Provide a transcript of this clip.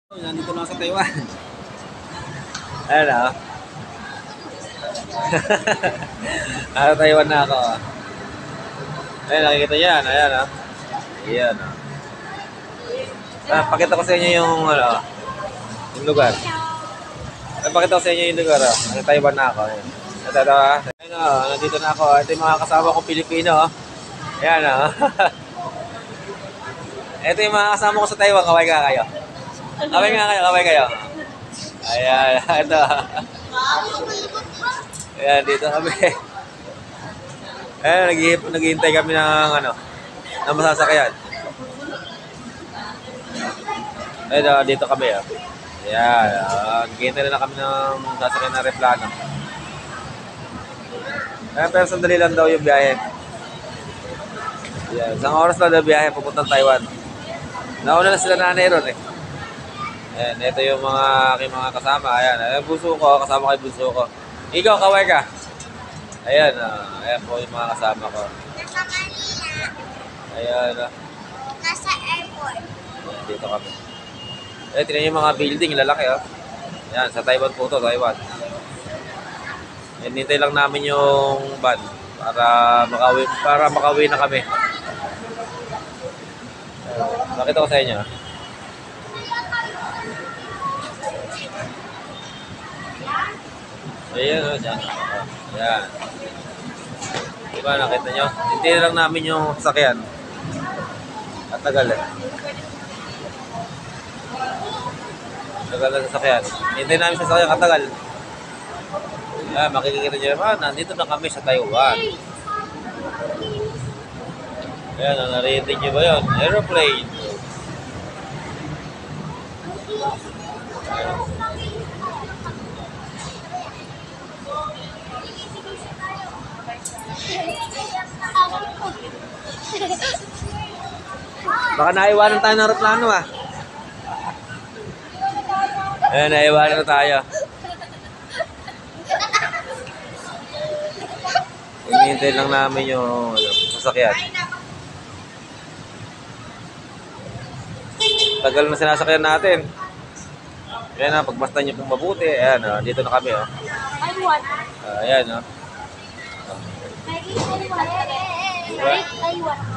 Nandito na ako sa Taiwan. Ayan o. Nasa Taiwan na ako. Ayan, nakikita yan. Ayan o. Ayan o. Pakita ko sa inyo yung, yung lugar. Pakita ko sa inyo yung lugar o. Nasa Taiwan na ako. Ayan. Ito. Ayan o, nandito na ako. Ito yung mga kasama kong Pilipino o. Ayan o. Ito yung mga kasama ko sa Taiwan. Kaway ka kayo. Kaway kayo. Ayan, ito. Ayan, dito kami. Ayan, naghihintay kami ng masasakyan. Ayan, dito kami. Ayan, naghihintay na kami ng sasakyan na Aeroplano. Ayan, pero sandali lang daw yung biyahe. Ayan, isang oras lang daw biyahe pupuntang Taiwan. Nauna na sila nanay ron eh. Ayan, ito yung aking mga kasama. Ayan, buso ko, kasama kay buso ko. Ikaw, kaway ka. Ayan, ayan po yung mga kasama ko. Nasa Manila. Ayan. Nasa airport. Ayan, dito kami. Ayan, tingnan yung mga building, lalaki oh. Ayan, sa Taiwan po to, Taiwan. Ayan, hintay lang namin yung van para makauwi na kami. Ayan, nakita ko sa inyo. Ayan o, dyan. Ayan. Diba, nakita nyo? Hindi lang namin yung sasakyan. At tagal eh. Tagal na sasakyan. Hindi namin sasakyan katagal. Ayan, makikita nyo naman. Nandito na kami sa Taiwan. Ayan, narinig nyo ba yun? Aeroplane. Ayan. Baka naiwanan tayo ng aeroplano ah. Ayan, naiwanan na tayo. Hinihintay lang namin yung sasakyan. Tagal na sinasakyan natin. Ayan na, pagbasta nyo pong mabuti. Ayan, dito na kami. Ayan. Diba?